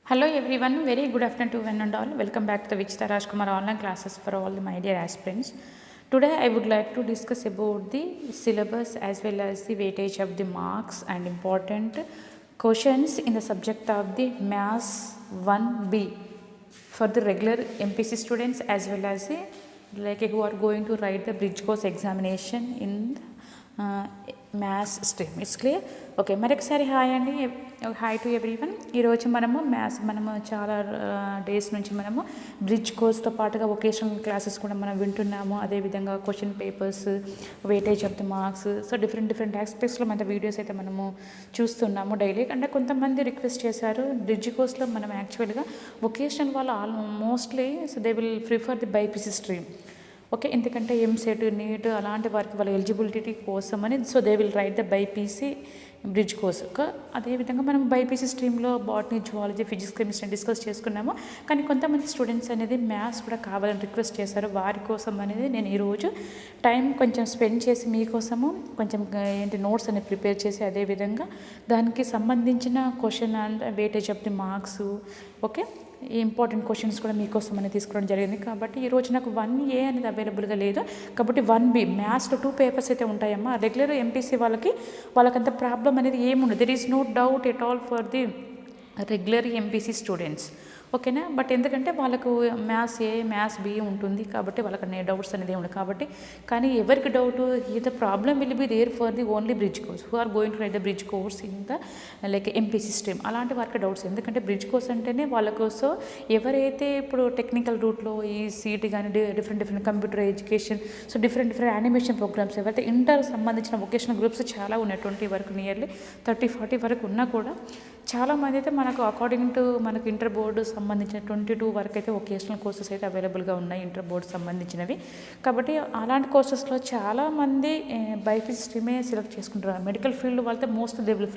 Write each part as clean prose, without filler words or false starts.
Hello everyone, very good afternoon to one and all. Welcome back to the Vichita Rajkumar online classes for all my dear aspirants. Today I would like to discuss about the syllabus as well as the weightage of the marks and important questions in the subject of the Maths 1B for the regular MPC students as well as the who are going to write the bridge course examination in maths stream. It's clear. Okay, మరొకసారి hi అండి, hi to everyone. ఈరోజు మనము చాలా days నుంచి మనము bridge కోర్స్తో పాటుగా vocational classes కూడా మనం వింటున్నాము. అదేవిధంగా question papers, weightage of the marks, so different ఆస్పెక్ట్స్లో మన వీడియోస్ అయితే మనము చూస్తున్నాము డైలీ. అంటే కొంతమంది రిక్వెస్ట్ చేశారు బ్రిడ్జ్ కోర్స్లో మనం యాక్చువల్గా వొకేషనల్ వాళ్ళు mostly so they will prefer the BiPC stream. Okay, ఎందుకంటే ఎంసెట్, నీట్ అలాంటి వారికి వాళ్ళ ఎలిజిబిలిటీ కోసమని so they will write the BiPC bridge course. అదేవిధంగా మనం బైపీసీ స్ట్రీమ్లో botany, zoology, physics, chemistry discuss చేసుకున్నాము. కానీ కొంతమంది స్టూడెంట్స్ అనేది మ్యాథ్స్ కూడా కావాలని రిక్వెస్ట్ చేశారు. వారి కోసం అనేది నేను ఈరోజు టైం కొంచెం స్పెండ్ చేసి మీకోసము కొంచెం నోట్స్ అనేది ప్రిపేర్ చేసి అదేవిధంగా దానికి సంబంధించిన question and weightage of the marks, okay, ఈ ఇంపార్టెంట్ క్వశ్చన్స్ కూడా మీకోసం అనేది తీసుకోవడం జరిగింది. కాబట్టి ఈరోజు నాకు 1A అనేది అవైలబుల్గా లేదు. కాబట్టి 1B మ్యాథ్స్లో 2 పేపర్స్ అయితే ఉంటాయమ్మా. రెగ్యులర్ ఎంపీసీ వాళ్ళకంత ప్రాబ్లం అనేది ఏముండదు. There is no doubt at all for the regular MPC students, ఓకేనా. బట్ ఎందుకంటే వాళ్ళకు మ్యాథ్స్ ఏ, మ్యాథ్స్ బి ఉంటుంది కాబట్టి వాళ్ళకి డౌట్స్ అనేది ఉండదు. కాబట్టి కానీ ఎవరికి doubt the problem will be there for the only bridge course who are going to write the bridge course in the MPC stream. అలాంటి వారికి డౌట్స్, ఎందుకంటే బ్రిడ్జ్ కోర్స్ అంటేనే వాళ్ళకు సో ఎవరైతే ఇప్పుడు టెక్నికల్ రూట్లో ఈ సీట్ కానీ different computer education, so different animation programs, ఎవరైతే ఇంటర్ సంబంధించిన వొకేషనల్ గ్రూప్స్ చాలా ఉన్నాయి. 20 వరకు, నియర్లీ 30-40 వరకు ఉన్నా కూడా చాలామంది అయితే మనకు అకార్డింగ్ టు మనకు ఇంటర్ బోర్డు సంబంధించిన 22 వరకు అయితే వొకేషనల్ కోర్సెస్ అయితే అవైలబుల్గా ఉన్నాయి ఇంటర్ బోర్డు సంబంధించినవి. కాబట్టి అలాంటి కోర్సెస్లో చాలామంది బైపీసీ స్ట్రీమే సెలెక్ట్ చేసుకుంటారు. మెడికల్ ఫీల్డ్ వాళ్ళతో mostly they will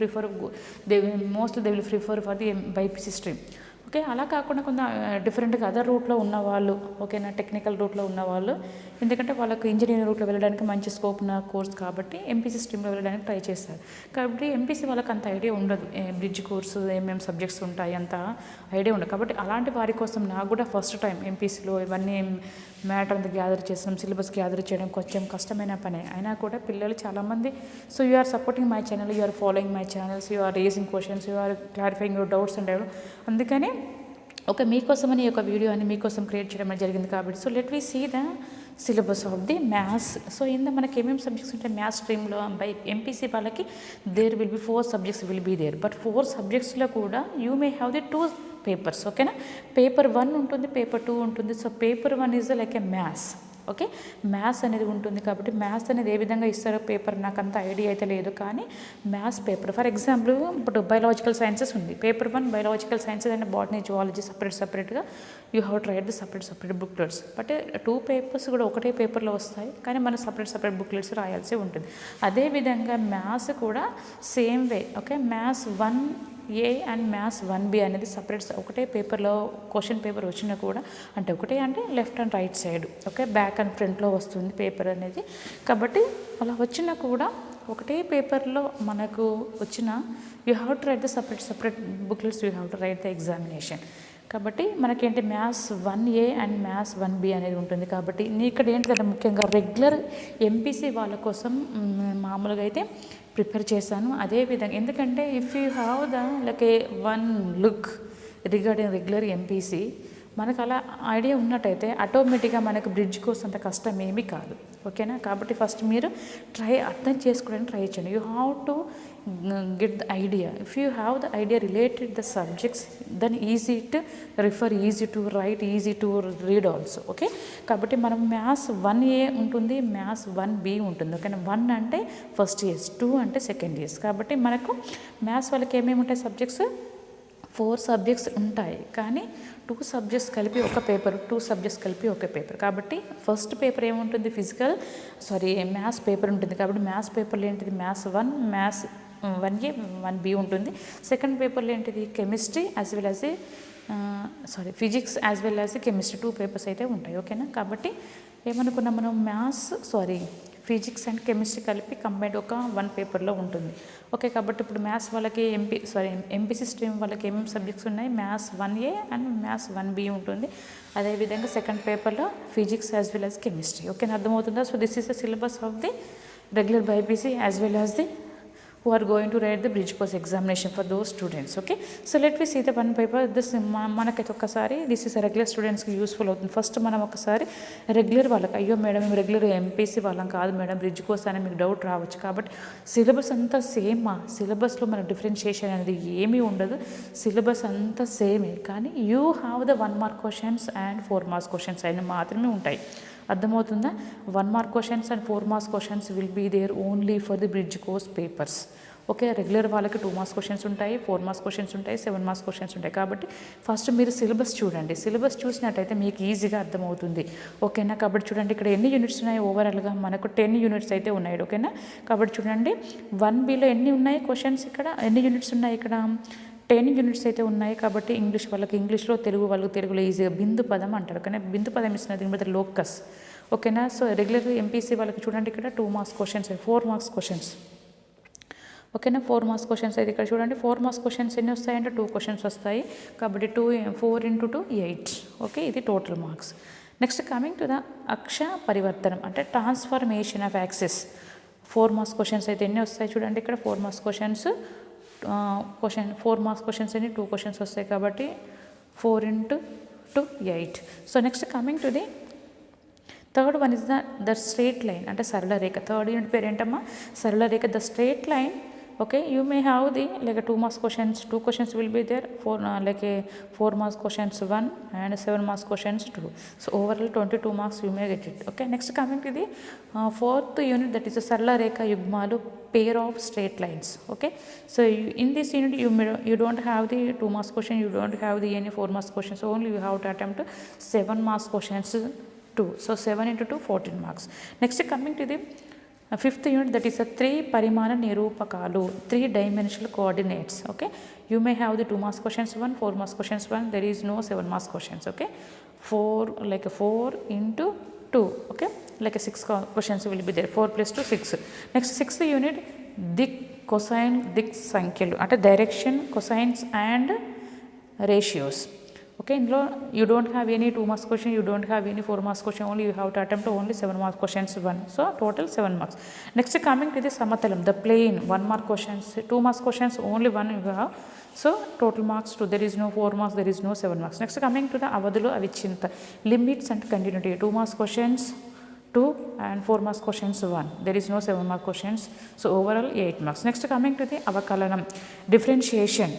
prefer for the BiPC stream. Okay, అలా కాకుండా కొంత డిఫరెంట్గా అదర్ రూట్లో ఉన్నవాళ్ళు, ఓకేనా, టెక్నికల్ రూట్లో ఉన్నవాళ్ళు, ఎందుకంటే వాళ్ళకు ఇంజనీరింగ్ రూట్లో వెళ్ళడానికి మంచి స్కోప్ ఉన్న కోర్స్ కాబట్టి ఎంపీసీ స్ట్రీమ్లో వెళ్ళడానికి ట్రై చేస్తారు. కాబట్టి ఎంపీసీ వాళ్ళకి అంత ఐడియా ఉండదు, బ్రిడ్జ్ కోర్సు ఏమేమి సబ్జెక్ట్స్ ఉంటాయి అంత ఐడియా ఉండదు. కాబట్టి అలాంటి వారి కోసం నాకు కూడా ఫస్ట్ టైం ఎంపీసీలో ఇవన్నీ మ్యాటర్ అంతా గ్యాదర్ చేసడం, సిలబస్ గ్యాదర్ చేయడం కొంచెం కష్టమైన పని అయినా కూడా పిల్లలు చాలామంది so you are supporting my channel, you are following my channels, you are raising questions, you are clarifying your doubts and అందుకని ఒక మీకోసమని ఒక వీడియో అని మీకోసం క్రియేట్ చేయడం జరిగింది. కాబట్టి so let we see the syllabus of the maths. So ఇందులో మనకి ఏమేమి సబ్జెక్ట్స్ ఉంటాయి మ్యాథ్స్ స్ట్రీమ్లో బై ఎంపీసీ వాళ్ళకి there will be 4 subjects will be there. But 4 సబ్జెక్ట్స్లో కూడా you may have the 2 papers, ఓకేనా. పేపర్ 1 ఉంటుంది, పేపర్ 2 ఉంటుంది. So paper 1 is like a maths, okay, maths అనేది ఉంటుంది. కాబట్టి మ్యాథ్స్ అనేది ఏ విధంగా ఇస్తారో పేపర్ నాకు అంత ఐడియా అయితే లేదు. కానీ మ్యాథ్స్ పేపర్ ఫర్ ఎగ్జాంపుల్ ఇప్పుడు బయాలజికల్ సైన్సెస్ ఉంది, paper 1 biological sciences and botany, zoology సపరేట్గా you have to write the separate booklets. But 2 papers కూడా ఒకటే పేపర్లో వస్తాయి, కానీ మనం సపరేట్ బుక్లెట్స్ రాయాల్సి ఉంటుంది. అదేవిధంగా మ్యాథ్స్ కూడా same way, okay, maths 1A and maths 1B అనేది సపరేట్ ఒకటే పేపర్లో క్వశ్చన్ పేపర్ వచ్చినా కూడా అంటే ఒకటే అంటే left and right side, okay, back and ఫ్రంట్లో వస్తుంది పేపర్ అనేది. కాబట్టి అలా వచ్చినా కూడా ఒకటే పేపర్లో మనకు వచ్చిన you have to write the separate booklets, you have to write the examination. కాబట్టి మనకేంటి maths 1A and maths 1B అనేది ఉంటుంది. కాబట్టి ఇక్కడ ఏంటంటే ముఖ్యంగా రెగ్యులర్ ఎంపీసీ వాళ్ళ కోసం మామూలుగా అయితే ప్రిపేర్ చేశాను. అదేవిధంగా ఎందుకంటే if you have the like A 1 look regarding regular MPC మనకు అలా ఐడియా ఉన్నట్టయితే ఆటోమేటిక్గా మనకు బ్రిడ్జ్ కోర్స్ అంత కష్టం ఏమీ కాదు, ఓకేనా. కాబట్టి ఫస్ట్ మీరు అర్థం చేసుకోవడానికి ట్రై చేయండి. You have to get the idea. If you have the idea related the subjects then easy to refer, easy to write, easy to read also, okay. కాబట్టి మనం మ్యాథ్స్ 1A ఉంటుంది, మ్యాథ్స్ 1B ఉంటుంది, ఓకేనా. 1 అంటే first years, 2 అంటే second years. కాబట్టి మనకు maths వాళ్ళకి ఏమేమి ఉంటాయి సబ్జెక్ట్స్ 4 సబ్జెక్ట్స్ ఉంటాయి, కానీ 2 సబ్జెక్ట్స్ కలిపి ఒక పేపర్, 2 సబ్జెక్ట్స్ కలిపి ఒక పేపర్. కాబట్టి ఫస్ట్ పేపర్ ఏముంటుంది మ్యాథ్స్ పేపర్ ఉంటుంది. కాబట్టి మ్యాథ్స్ పేపర్లో ఏంటిది మ్యాథ్స్ 1, మ్యాథ్స్ 1A 1B ఉంటుంది. సెకండ్ పేపర్లో ఏంటిది chemistry as well as physics as well as chemistry 2 papers అయితే ఉంటాయి, ఓకేనా. కాబట్టి ఏమనుకున్నాం మనం ఫిజిక్స్ అండ్ కెమిస్ట్రీ కలిపి కంబైండ్ ఒక 1 పేపర్లో ఉంటుంది. ఓకే, కాబట్టి ఇప్పుడు మ్యాథ్స్ వాళ్ళకి ఎంపీసీ స్ట్రీమ్ వాళ్ళకి ఏమేమి సబ్జెక్ట్స్ ఉన్నాయి, maths 1A and maths 1B ఉంటుంది. అదేవిధంగా సెకండ్ పేపర్లో physics as well as chemistry. Okay, అర్థమవుతుందా? So this is the syllabus of the regular BiPC as well as the who are going to write the bridge course examination for those students. Okay, so let me see the one paper. This మనకైతే ఒక్కసారి this is regular స్టూడెంట్స్కి useful అవుతుంది. First మనం ఒకసారి regular వాళ్ళకి, అయ్యో madam మేము regular MPC వాళ్ళం కాదు మేడం, బ్రిడ్జ్ కోర్స్ అని మీకు డౌట్ రావచ్చు. కాబట్టి సిలబస్ అంతా సేమా, సిలబస్లో మన డిఫరెన్షియేషన్ అనేది ఏమీ ఉండదు, సిలబస్ అంతా సేమే. కానీ you have the 1 mark questions and 4 marks questions అయినా మాత్రమే ఉంటాయి. అర్థమవుతుందా? 1 mark questions and 4 marks questions will be there only for the bridge course papers. Okay, regular వాళ్ళకి 2 మార్క్స్ క్వశ్చన్స్ ఉంటాయి, 4 మార్క్స్ క్వశ్చన్స్ ఉంటాయి, 7 మార్క్స్ క్వశ్చన్స్ ఉంటాయి. కాబట్టి ఫస్ట్ మీరు సిలబస్ చూడండి, సిలబస్ చూసినట్టయితే మీకు ఈజీగా అర్థమవుతుంది. ఓకేనా? కాబట్టి చూడండి ఇక్కడ ఎన్ని యూనిట్స్ ఉన్నాయి, ఓవరాల్గా మనకు 10 యూనిట్స్ అయితే ఉన్నాయి. ఓకేనా? కాబట్టి చూడండి 1Bలో ఎన్ని ఉన్నాయి క్వశ్చన్స్, ఇక్కడ ఎన్ని యూనిట్స్ ఉన్నాయి, ఇక్కడ 10 యూనిట్స్ అయితే ఉన్నాయి. కాబట్టి ఇంగ్లీష్ వాళ్ళకి ఇంగ్లీష్లో, తెలుగు వాళ్ళకి తెలుగులో ఈజీగా బిందు పదం అంటారు. కానీ బిందు పదం ఇస్తున్నది దీని మీద లోకస్. ఓకేనా? సో రెగ్యులర్ ఎంపీసీ వాళ్ళకి చూడండి ఇక్కడ 2 మార్క్స్ క్వశ్చన్స్, 4 మార్క్స్ క్వశ్చన్స్. ఓకేనా? 4 మార్క్స్ క్వశ్చన్స్ అయితే ఇక్కడ చూడండి 4 మార్క్స్ క్వశ్చన్స్ ఎన్ని వస్తాయంటే 2 క్వశ్చన్స్ వస్తాయి. కాబట్టి 4 × 2 8. ఓకే, ఇది total marks. Next coming to the అక్ష పరివర్తనం అంటే transformation of axes. 4 marks questions అయితే ఎన్ని వస్తాయి చూడండి ఇక్కడ 4 మార్క్స్ క్వశ్చన్స్ 4 మార్క్స్ క్వశ్చన్స్ అని 2 క్వశ్చన్స్ వస్తాయి. కాబట్టి 4 × 2 8. So next coming to the third one is the straight line అంటే సరళ రేఖ. థర్డ్ యూనిట్ పేరు ఏంటమ్మా? సరళ రేఖ. The straight line. Okay, you may have the like 2 marks questions, 2 questions will be there, 4 marks questions 1 and 7 marks questions 2. So overall 22 marks you may get it. Okay, next coming to the fourth unit, that is a sarala rekha yugmalu, pair of straight lines. Okay, so in this unit you don't have the 2 marks question, you don't have the any 4 marks questions, only you have to attempt 7 marks questions 2. So 7 × 2 14 marks. Next coming to the fifth unit, that is a 3 parimana nirupakalu, 3 dimensional coordinates. Okay, you may have the 2 marks questions 1, 4 marks questions 1, there is no 7 marks questions. Okay, 4 like a 4 × 2. Okay, like a 6 questions will be there, 4 + 2 6. Next sixth unit, dik cosine dik sankhyalu అంటే direction, cosines and ratios. Okay, ఇందులో you don't have any 2 marks question, you don't have any 4 marks question, only you have to attempt only 7 marks questions 1. So total 7 marks. Next coming to the samatalam, the plane, 1 mark questions, 2 marks questions only 1 you have. So total marks 2, there is no 4 marks, there is no 7 marks. Next coming to the avadulu avichinta, limits and continuity, 2 marks questions 2 and 4 marks questions 1, there is no 7 mark questions. So overall 8 marks. Next coming to the avakalanam, differentiation.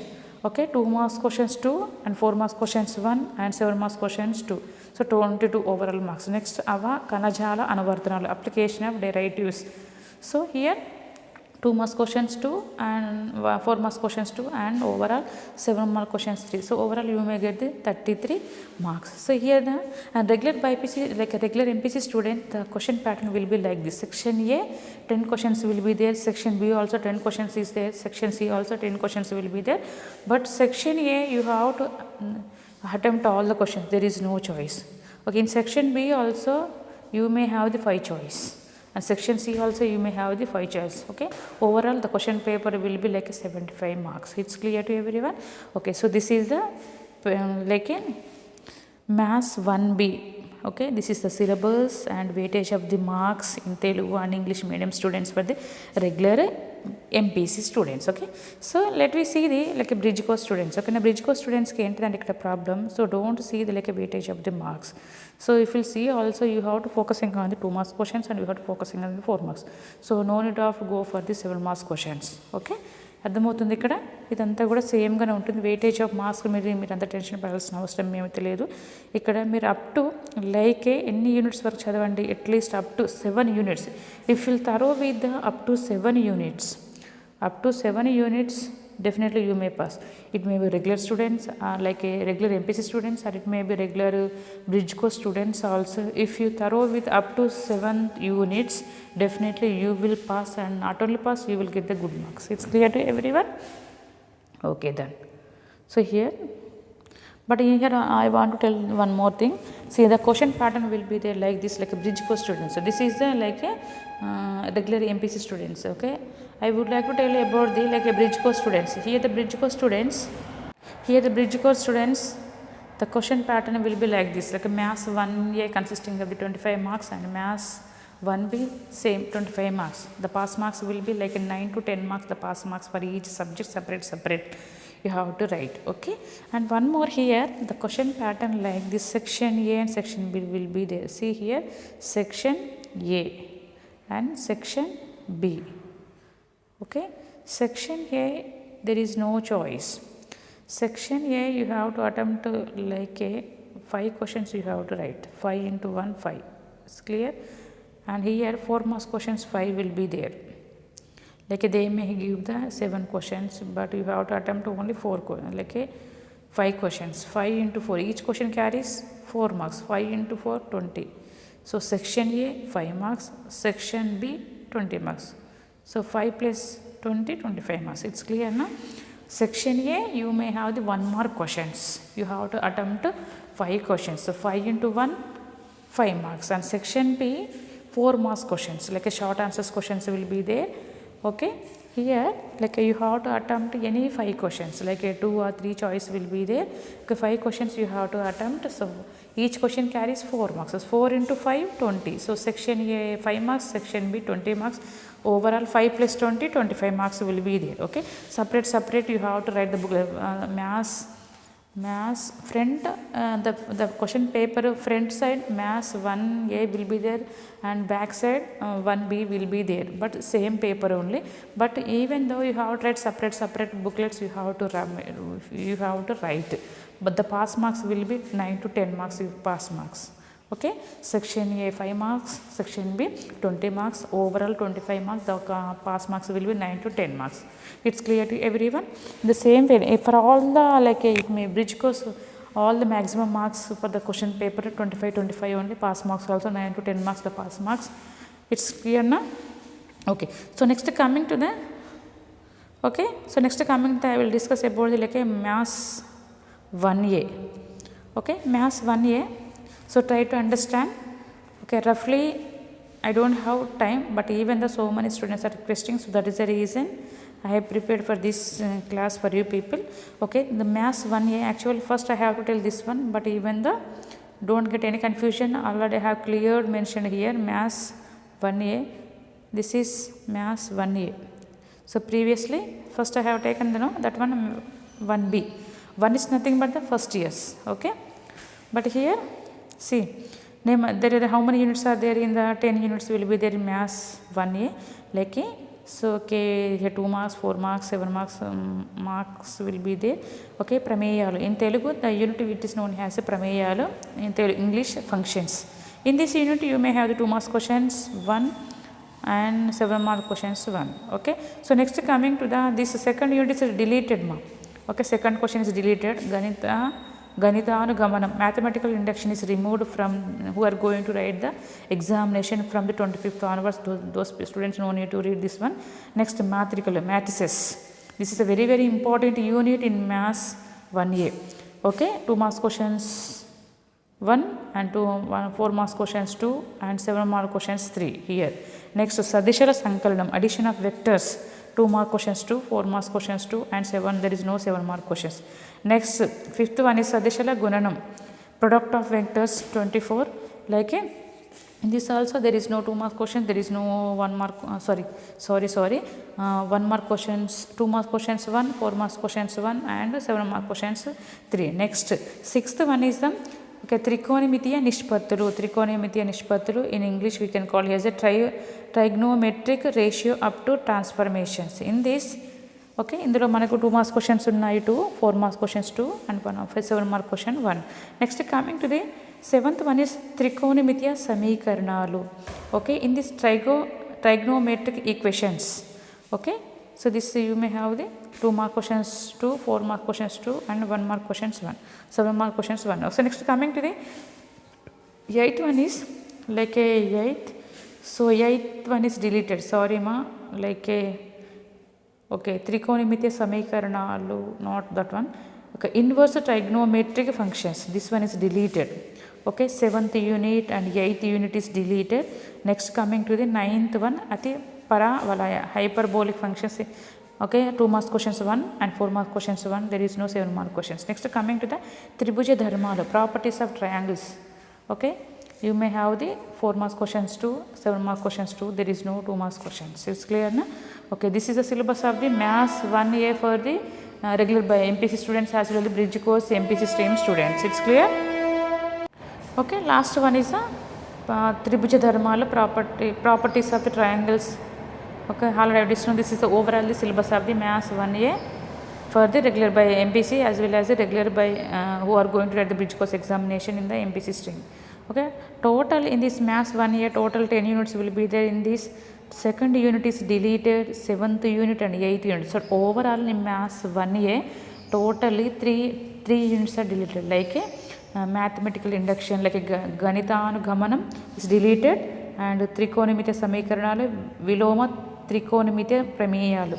Okay, 2 marks questions 2 and 4 marks questions 1 and 7 marks questions 2. So 22 overall marks. Next ava kanajala anuvartanalu, application of derivatives. So here 2 marks questions 2 and 4 marks questions 2 and overall 7 mark questions 3. So overall you may get the 33 marks. So here the regular BPC, like a regular MPC student, the question pattern will be like this. Section A 10 questions will be there, section B also 10 questions is there, section C also 10 questions will be there, but section A you have to attempt all the questions, there is no choice. Okay, in section B also you may have the 5 choice, and section C also you may have the 5 choice. Okay, overall the question paper will be like a 75 marks. It's clear to everyone? Okay, so this is the like a maths 1B. Okay, this is the syllabus and weightage of the marks in Telugu and English medium students for the regular MPC students. Okay, so let me see the like a bridge course students. Okay, na bridge course students ki enti like a problem, so don't see the like a weightage of the marks. So if you see also you have to focusing on the 2 marks questions and you have to focusing on the 4 marks. So no need of go for the 7 marks questions. Okay, అర్థమవుతుంది. ఇక్కడ ఇదంతా కూడా సేమ్గానే ఉంటుంది. Weightage of marks మీరు అంత tension పడాల్సిన అవసరం ఏమైతే లేదు. ఇక్కడ మీరు అప్ టు లైక్ ఎన్ని యూనిట్స్ వరకు చదవండి, at least up to 7 units. If will thorough with the up to 7 units, definitely you may pass. It may be regular students like a regular MPC students, or it may be regular bridge course students also. If you thorough with up to 7 units, definitely you will pass, and not only pass, you will get the good marks. It's clear to everyone? Okay then. So here, but here I want to tell one more thing. See, the question pattern will be there like this, like a bridge course students. So this is the like a regular MPC students. Okay, I would like to tell you about the like a bridge course students. Here the bridge course students. Here the bridge course students. The question pattern will be like this, like a maths 1A consisting of the 25 marks and maths 1B same 25 marks. The pass marks will be like a 9 to 10 marks. The pass marks for each subject separate. You have to write. Okay, and one more here, the question pattern like this, section A and section B will be there. See here, section A and section B. Okay, section A there is no choice. Section A you have to attempt like a 5 questions you have to write, 5 into 1 5. It's clear. And here 4 marks questions 5 will be there. Like they may give the 7 questions, but you have to attempt only 4 like a 5 questions, 5 into 4. Each question carries 4 marks. 5 into 4 20. So section A 5 marks, section B 20 marks. So 5 plus 20 25 marks. It's clear now. Section A you may have the 1 mark questions. You have to attempt 5 questions. So 5 into 1 5 marks, and section B 4 marks questions, like a short answers questions will be there. Okay, here like you have to attempt any 5 questions, like a 2 or 3 choice will be there. Okay, 5 questions you have to attempt. So each question carries 4 marks. So 4 into 5 20. So section A 5 marks, section B 20 marks. Overall 5 plus 20 25 marks will be there. Okay, separate you have to write the book. Maths front, the question paper front side maths 1A will be there and back side 1B will be there, but same paper only. But even though you have to write separate booklets, you have to write, but the pass marks will be 9 to 10 marks pass marks. Okay, section A 5 marks, section B 20 marks, overall 25 marks. The pass marks will be 9 to 10 marks. It's clear to everyone. The same way for all the like it may bridge course, all the maximum marks for the question paper 25 only, pass marks also 9 to 10 marks the pass marks. It's clear now. Okay, so next coming to the I will discuss about the like a maths 1A. Okay, maths 1A. So try to understand. Okay, roughly I don't have time, but even though so many students are requesting, so that is the reason I have prepared for this class for you people. Okay, the maths 1A, actually first I have to tell this one, but even though don't get any confusion, already I have clear mentioned here maths 1A. This is maths 1A. So previously first I have taken that one 1B. 1 is nothing but the first years. Okay, but here see, there are how many units are there in the 10 units will be there in maths 1A, like a, so okay, here 2 marks, 4 marks, 7 marks marks will be there. Okay, prameyalu in Telugu, the unit which is known as a prameyalu, in English functions. In this unit you may have the 2 marks questions 1 and 7 mark questions 1. Okay, so next coming to the this second unit is deleted mark. Okay, second question is deleted. Ganitanugamanam, mathematical induction is removed from who are going to write the examination from the 25th onwards. Those students no need to read this one. Next, matrices. This is a very important unit in maths 1A. Okay, 2 marks questions 1 and 4 marks questions 2 and 7 mark questions 3 here. Next, Sadishala Sankalanam, addition of vectors. 2 mark questions 2, 4 marks questions 2 and 7, there is no 7 mark questions. Next, fifth one is Sadishala Gunanam, product of vectors 24, like a, in this also there is no 2 mark questions, there is no 1 mark, 1 mark questions, 2 mark questions 1, 4 marks questions 1 and 7 mark questions 3. Next, sixth one is the Trigonometric Nishpattulu, in English we can call it as a trigonometric ratio up to transformations. In this, okay, in the manaku 2 marks questions unnai 2, 4 marks questions 2 and 7 mark question 1. Next, coming to the seventh one is Trigonometric Samikaranalu. Okay, in this trigonometric equations. Okay, so this you may have the 2 mark questions 2, 4 mark questions 2 and 1 mark questions 1, 7 mark questions 1. So next, coming to the eighth one is like a 8th. So 8th one is deleted. Sorry ma, like a, okay, Trigonometric Samikaranalu, not that one. Okay, inverse trigonometric functions. This one is deleted. Okay, 7th unit and 8th unit is deleted. Next coming to the 9th one, ati paravalaya hyperbolic functions. Okay, 2 marks questions 1 and 4 marks questions 1. There is no 7 mark questions. Next coming to the tribhuja dharmala, properties of triangles. Okay, you may have the 4 marks questions 2, 7 marks questions 2. There is no 2 marks questions. It's clear na? Okay, this is the syllabus of the maths 1A for the regular by MPC students as well as the bridge course MPC stream students. It's clear? Okay, last one is a tribhuja dharmala, properties of the triangles. Okay, already I discussed this is the overall the syllabus of the maths 1A for the regular by MPC as well as the regular by who are going to write the bridge course examination in the MPC stream. Okay, total in this maths 1A total 10 units will be there. In this second unit is deleted, 7th unit and 8th unit. So overall in maths 1A totally 3 units are deleted, like a mathematical induction, like a ganitanugamanam is deleted, and trigonometry samikaranalo, viloma trigonometry prameyalu.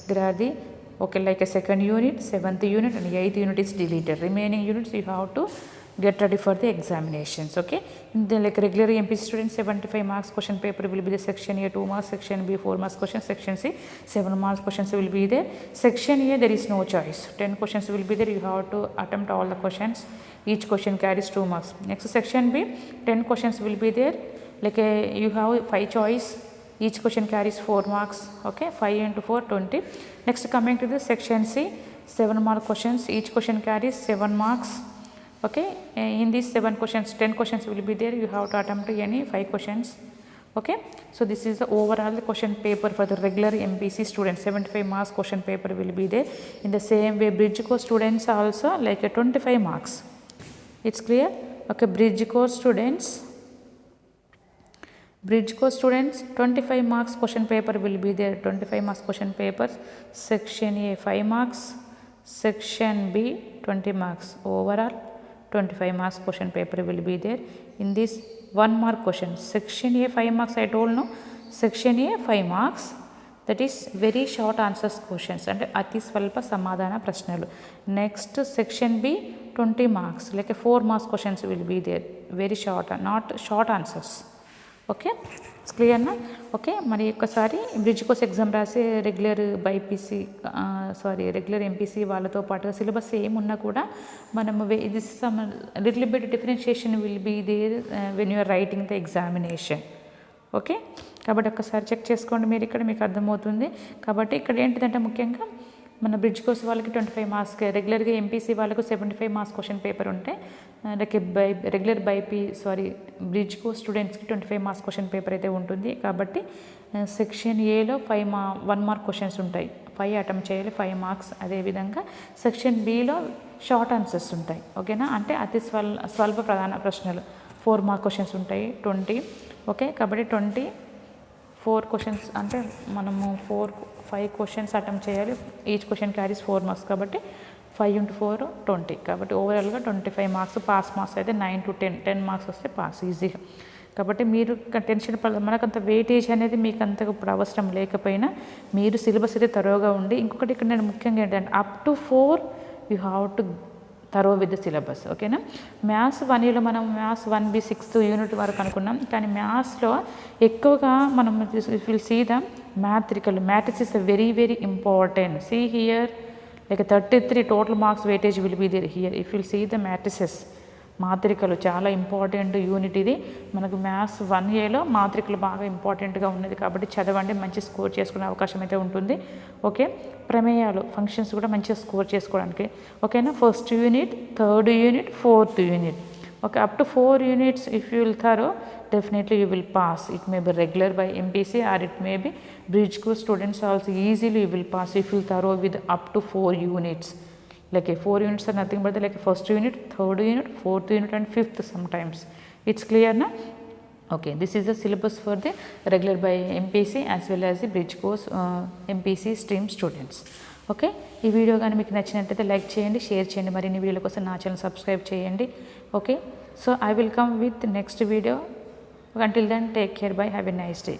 There are the okay, like a second unit, 7th unit and 8th unit is deleted. Remaining units you have to get ready for the examinations. Okay, in the like regular MPC students 75 marks question paper will be the section A 2 marks, section B 4 marks question, section C 7 marks questions will be there. Section A there is no choice, 10 questions will be there. You have to attempt all the questions. Each question carries 2 marks. Next section B 10 questions will be there, like you have 5 choice. Each question carries 4 marks. Okay, 5 into 4 20. Next coming to the section C 7 mark questions. Each question carries 7 marks. Okay, in these 7 questions 10 questions will be there. You have to attempt any 5 questions. Okay, so this is the overall question paper for the regular MPC students. 75 marks question paper will be there. In the same way bridge course students also like a 25 marks. It's clear? Okay, bridge course students 25 marks question paper will be there. 25 marks question papers. Section A 5 marks, section B 20 marks. Overall 25 marks question paper will be there. In this 1 mark question, section A 5 marks I told no, section A 5 marks, that is very short answers questions and ati swalpa samadhana prashnalu. Next section B 20 marks, like a 4 marks questions will be there, very short, not short answers. Okay, it's clear na? Okay, మరి ఒక్కసారి bridge course exam రాసే regular BiPC regular MPC వాళ్ళతో పాటుగా syllabus ఏమున్నా కూడా మనము ఇది some little bit differentiation will be there when you are writing the examination. Okay, కాబట్టి ఒక్కసారి చెక్ చేసుకోండి మీరు, ఇక్కడ మీకు అర్థమవుతుంది. కాబట్టి ఇక్కడ ఏంటిదంటే ముఖ్యంగా మన బ్రిడ్జ్ కోర్స్ వాళ్ళకి 25 మార్క్స్, రెగ్యులర్గా ఎంపీసీ వాళ్ళకు 75 మార్క్స్ క్వశ్చన్ పేపర్ ఉంటే రెగ్యులర్ బ్రిడ్జ్ కోర్స్ స్టూడెంట్స్కి 25 మార్క్స్ క్వశ్చన్ పేపర్ అయితే ఉంటుంది. కాబట్టి సెక్షన్ ఏలో 1 మార్క్ క్వశ్చన్స్ ఉంటాయి, 5 అటెంప్ట్ చేయాలి, 5 మార్క్స్. అదేవిధంగా సెక్షన్ బిలో షార్ట్ ఆన్సర్స్ ఉంటాయి. ఓకేనా, అంటే అతి స్వల్ప ప్రధాన ప్రశ్నలు 4 మార్క్ క్వశ్చన్స్ ఉంటాయి 20. ఓకే, కాబట్టి 24 క్వశ్చన్స్ అంటే మనము 5 క్వశ్చన్స్ అటెంప్ట్ చేయాలి. ఈచ్ క్వశ్చన్ క్యారీస్ 4 మార్క్స్, కాబట్టి 5 into 4 20. కాబట్టి ఓవరాల్గా 25 మార్క్స్. పాస్ మార్క్స్ అయితే 9 to 10 మార్క్స్ వస్తే పాస్ ఈజీగా. కాబట్టి మీరు టెన్షన్ మనకంత వెయిటేజ్ అనేది మీకు అంతగా ఇప్పుడు అవసరం లేకపోయినా మీరు సిలబస్ అయితే తరోగా ఉండి, ఇంకొకటి ఇక్కడ నేను ముఖ్యంగా ఏంటంటే up to 4 you have to thorough with the syllabus. ఓకేనా, మ్యాథ్స్ 1Aలో మనం మ్యాథ్స్ 1B 6th యూనిట్ వరకు అనుకున్నాం, కానీ మ్యాథ్స్లో ఎక్కువగా మనం will see the matrix is very very important. See here like 33 total marks weightage will be there here. If you see the matrices, మాత్రికలు చాలా ఇంపార్టెంట్ యూనిట్ ఇది. మనకు మ్యాథ్స్ 1Aలో మాత్రికలు బాగా ఇంపార్టెంట్గా ఉన్నది, కాబట్టి చదవండి, మంచి స్కోర్ చేసుకునే అవకాశం అయితే ఉంటుంది. ఓకే, ప్రమేయాలు ఫంక్షన్స్ కూడా మంచిగా స్కోర్ చేసుకోవడానికి. ఓకేనా, first unit, third unit, fourth unit. Okay, up to 4 units if you will thorough, definitely you will pass. It may be regular by MPC or it may be bridge course students also easily you will pass if you thorough with up to 4 units. Like 4 units are nothing but like first unit, third unit, fourth unit and fifth sometimes. It's clear na? Okay, this is the syllabus for the regular by MPC as well as the bridge course MPC stream students. Okay, ఈ video కానీ మీకు నచ్చినట్లయితే like చేయండి, share చేయండి, మరిన్ని వీడియోల కోసం నా ఛానల్ సబ్స్క్రైబ్ చేయండి. Okay, so I will come with next video. Until then, take care. Bye. Have a nice day.